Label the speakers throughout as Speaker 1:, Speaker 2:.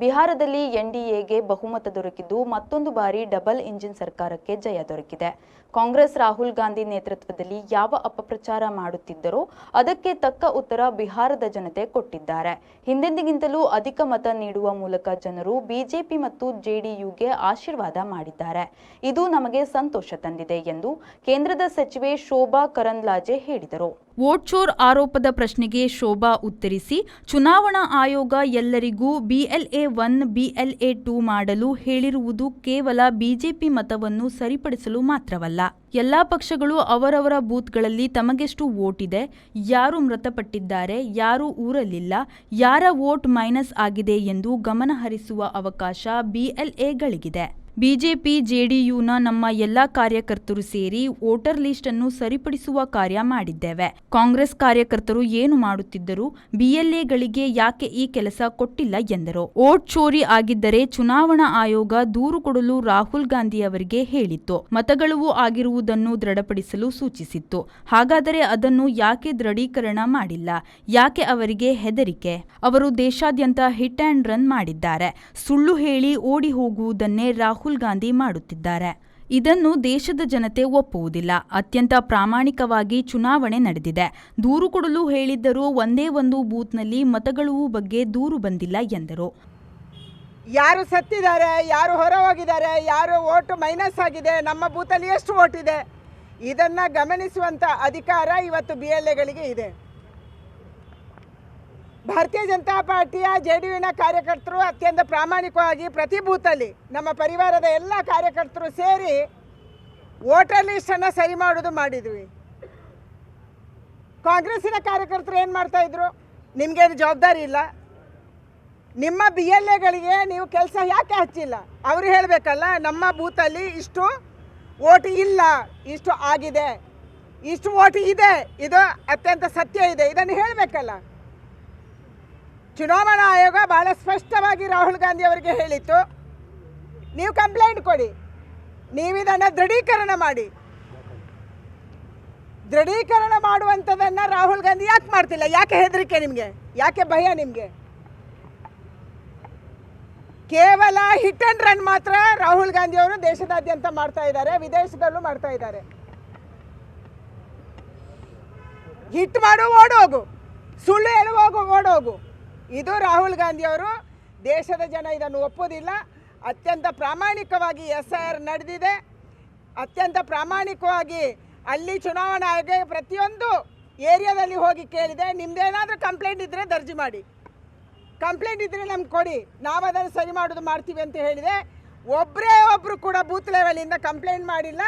Speaker 1: ಬಿಹಾರದಲ್ಲಿ ಎನ್ಡಿಎಗೆ ಬಹುಮತ ದೊರಕಿದ್ದು ಮತ್ತೊಂದು ಬಾರಿ ಡಬಲ್ ಇಂಜಿನ್ ಸರ್ಕಾರಕ್ಕೆ ಜಯ ದೊರಕಿದೆ. ಕಾಂಗ್ರೆಸ್ ರಾಹುಲ್ ಗಾಂಧಿ ನೇತೃತ್ವದಲ್ಲಿ ಯಾವ ಅಪಪ್ರಚಾರ ಮಾಡುತ್ತಿದ್ದರೋ ಅದಕ್ಕೆ ತಕ್ಕ ಉತ್ತರ ಬಿಹಾರದ ಜನತೆ ಕೊಟ್ಟಿದ್ದಾರೆ. ಹಿಂದೆಂದಿಗಿಂತಲೂ ಅಧಿಕ ಮತ ನೀಡುವ ಮೂಲಕ ಜನರು ಬಿಜೆಪಿ ಮತ್ತು ಜೆಡಿಯುಗೆ ಆಶೀರ್ವಾದ ಮಾಡಿದ್ದಾರೆ. ಇದು ನಮಗೆ ಸಂತೋಷ ತಂದಿದೆ ಎಂದು ಕೇಂದ್ರದ ಸಚಿವೆ ಶೋಭಾ ಕರಂದ್ಲಾಜೆ ಹೇಳಿದರು. ವೋಟ್ ಚೋರ್ ಆರೋಪದ ಪ್ರಶ್ನೆಗೆ ಶೋಭಾ ಉತ್ತರಿಸಿ, ಚುನಾವಣಾ ಆಯೋಗ ಎಲ್ಲರಿಗೂ BLA 1, BLA 2 ಮಾಡಲು ಹೇಳಿರುವುದು ಕೇವಲ ಬಿಜೆಪಿ ಮತವನ್ನು ಸರಿಪಡಿಸಲು ಮಾತ್ರವಲ್ಲ. ಎಲ್ಲಾ ಪಕ್ಷಗಳು ಅವರವರ ಬೂತ್ಗಳಲ್ಲಿ ತಮಗೆಷ್ಟು ವೋಟ್ ಇದೆ, ಯಾರು ಮೃತಪಟ್ಟಿದ್ದಾರೆ, ಯಾರು ಊರಲ್ಲಿಲ್ಲ, ಯಾರ ವೋಟ್ ಮೈನಸ್ ಆಗಿದೆ ಎಂದು ಗಮನಹರಿಸುವ ಅವಕಾಶ BLAಗಳಿಗಿದೆ. ಬಿಜೆಪಿ ಜೆಡಿಯುನ ನಮ್ಮ ಎಲ್ಲಾ ಕಾರ್ಯಕರ್ತರು ಸೇರಿ ವೋಟರ್ ಲಿಸ್ಟ್ ಅನ್ನು ಸರಿಪಡಿಸುವ ಕಾರ್ಯ ಮಾಡಿದ್ದೇವೆ. ಕಾಂಗ್ರೆಸ್ ಕಾರ್ಯಕರ್ತರು ಏನು ಮಾಡುತ್ತಿದ್ದರು, BLAಗಳಿಗೆ ಯಾಕೆ ಈ ಕೆಲಸ ಕೊಟ್ಟಿಲ್ಲ ಎಂದರು. ವೋಟ್ ಚೋರಿ ಆಗಿದ್ದರೆ ಚುನಾವಣಾ ಆಯೋಗ ದೂರು ಕೊಡಲು ರಾಹುಲ್ ಗಾಂಧಿ ಅವರಿಗೆ ಹೇಳಿತ್ತು. ಮತಗಳವು ಆಗಿರುವುದನ್ನು ದೃಢಪಡಿಸಲು ಸೂಚಿಸಿತ್ತು. ಹಾಗಾದರೆ ಅದನ್ನು ಯಾಕೆ ದೃಢೀಕರಣ ಮಾಡಿಲ್ಲ? ಯಾಕೆ ಅವರಿಗೆ ಹೆದರಿಕೆ? ಅವರು ದೇಶಾದ್ಯಂತ ಹಿಟ್ ಆ್ಯಂಡ್ ರನ್ ಮಾಡಿದ್ದಾರೆ. ಸುಳ್ಳು ಹೇಳಿ ಓಡಿ ಹೋಗುವುದನ್ನೇ ರಾಹುಲ್ ಗಾಂಧಿ ಮಾಡುತ್ತಿದ್ದಾರೆ. ಇದನ್ನು ದೇಶದ ಜನತೆ ಒಪ್ಪುವುದಿಲ್ಲ. ಅತ್ಯಂತ ಪ್ರಾಮಾಣಿಕವಾಗಿ ಚುನಾವಣೆ ನಡೆದಿದೆ. ದೂರು ಕೊಡಲು ಹೇಳಿದ್ದರೂ ಒಂದೇ ಒಂದು ಬೂತ್ನಲ್ಲಿ ಮತಗಳು ಬಗ್ಗೆ ದೂರು ಬಂದಿಲ್ಲ ಎಂದರು.
Speaker 2: ಯಾರು ಸತ್ತಿದ್ದಾರೆ, ಯಾರು ಹೊರ ಹೋಗಿದ್ದಾರೆ, ಯಾರು ವೋಟ್ ಮೈನಸ್ ಆಗಿದೆ, ನಮ್ಮ ಬೂತಲ್ಲಿ ಎಷ್ಟು ವೋಟ್ ಇದೆ, ಇದನ್ನು ಗಮನಿಸುವಂಥ ಅಧಿಕಾರ ಇವತ್ತು BLAಗಳಿಗೆ ಇದೆ. ಭಾರತೀಯ ಜನತಾ ಪಾರ್ಟಿಯ JDUವಿನ ಕಾರ್ಯಕರ್ತರು ಅತ್ಯಂತ ಪ್ರಾಮಾಣಿಕವಾಗಿ ಪ್ರತಿ ಬೂತಲ್ಲಿ ನಮ್ಮ ಪರಿವಾರದ ಎಲ್ಲ ಕಾರ್ಯಕರ್ತರು ಸೇರಿ ವೋಟರ್ ಲಿಸ್ಟನ್ನು ಸರಿ ಮಾಡೋದು ಮಾಡಿದ್ವಿ. ಕಾಂಗ್ರೆಸ್ಸಿನ ಕಾರ್ಯಕರ್ತರು ಏನು ಮಾಡ್ತಾಯಿದ್ರು? ನಿಮಗೇನು ಜವಾಬ್ದಾರಿ ಇಲ್ಲ, ನಿಮ್ಮ BLAಗಳಿಗೆ ನೀವು ಕೆಲಸ ಯಾಕೆ ಹಚ್ಚಿಲ್ಲ? ಅವರು ಹೇಳಬೇಕಲ್ಲ, ನಮ್ಮ ಬೂತಲ್ಲಿ ಇಷ್ಟು ವೋಟ್ ಇಲ್ಲ, ಇಷ್ಟು ಆಗಿದೆ, ಇಷ್ಟು ವೋಟ್ ಇದೆ, ಇದು ಅತ್ಯಂತ ಸತ್ಯ ಇದೆ, ಇದನ್ನು ಹೇಳಬೇಕಲ್ಲ. ಚುನಾವಣಾ ಆಯೋಗ ಭಾಳ ಸ್ಪಷ್ಟವಾಗಿ ರಾಹುಲ್ ಗಾಂಧಿ ಅವರಿಗೆ ಹೇಳಿತ್ತು, ನೀವು ಕಂಪ್ಲೇಂಟ್ ಕೊಡಿ, ನೀವು ಇದನ್ನು ದೃಢೀಕರಣ ಮಾಡಿ. ದೃಢೀಕರಣ ಮಾಡುವಂಥದ್ದನ್ನು ರಾಹುಲ್ ಗಾಂಧಿ ಯಾಕೆ ಮಾಡ್ತಿಲ್ಲ? ಯಾಕೆ ಹೆದರಿಕೆ ನಿಮಗೆ? ಯಾಕೆ ಭಯ ನಿಮಗೆ? ಕೇವಲ ಹಿಟ್ ಆ್ಯಂಡ್ ರನ್ ಮಾತ್ರ ರಾಹುಲ್ ಗಾಂಧಿ ಅವರು ದೇಶದಾದ್ಯಂತ ಮಾಡ್ತಾ ಇದ್ದಾರೆ, ವಿದೇಶದಲ್ಲೂ ಮಾಡ್ತಾ ಇದ್ದಾರೆ. ಹಿಟ್ ಮಾಡು ಓಡೋಗು, ಸುಳ್ಳು ಹೇಳುವೋಗು ಓಡೋಗು, ಇದು ರಾಹುಲ್ ಗಾಂಧಿ ಅವರು. ದೇಶದ ಜನ ಇದನ್ನು ಒಪ್ಪೋದಿಲ್ಲ. ಅತ್ಯಂತ ಪ್ರಾಮಾಣಿಕವಾಗಿ SIR ನಡೆದಿದೆ. ಅತ್ಯಂತ ಪ್ರಾಮಾಣಿಕವಾಗಿ ಅಲ್ಲಿ ಚುನಾವಣಾ ಆಯೋಗ ಪ್ರತಿಯೊಂದು ಏರಿಯಾದಲ್ಲಿ ಹೋಗಿ ಕೇಳಿದೆ, ನಿಮ್ಮದೇನಾದರೂ ಕಂಪ್ಲೇಂಟ್ ಇದ್ದರೆ ದರ್ಜಿ ಮಾಡಿ, ಕಂಪ್ಲೇಂಟ್ ಇದ್ದರೆ ನಮ್ಗೆ ಕೊಡಿ, ನಾವು ಅದನ್ನು ಸರಿ ಮಾಡೋದು ಮಾಡ್ತೀವಿ ಅಂತ ಹೇಳಿದೆ. ಒಬ್ಬರು ಕೂಡ ಬೂತ್ ಲೆವೆಲಿಂದ ಕಂಪ್ಲೇಂಟ್ ಮಾಡಿಲ್ಲ.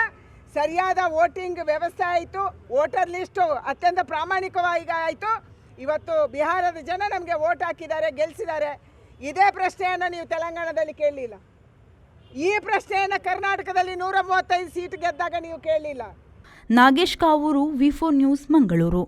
Speaker 2: ಸರಿಯಾದ ವೋಟಿಂಗ್ ವ್ಯವಸ್ಥೆ ಆಯಿತು. ವೋಟರ್ ಲಿಸ್ಟು ಅತ್ಯಂತ ಪ್ರಾಮಾಣಿಕವಾಗಿ ಆಯಿತು. ಇವತ್ತು ಬಿಹಾರದ ಜನ ನಮಗೆ ವೋಟ್ ಹಾಕಿದ್ದಾರೆ, ಗೆಲ್ಲಿಸಿದ್ದಾರೆ. ಇದೇ ಪ್ರಶ್ನೆಯನ್ನು ನೀವು ತೆಲಂಗಾಣದಲ್ಲಿ ಕೇಳಲಿಲ್ಲ. ಈ ಪ್ರಶ್ನೆಯನ್ನು ಕರ್ನಾಟಕದಲ್ಲಿ 135 ಸೀಟ್ ಗೆದ್ದಾಗ ನೀವು ಕೇಳಲಿಲ್ಲ.
Speaker 1: Nagesh Kavoor, V4 news, Mangaluru.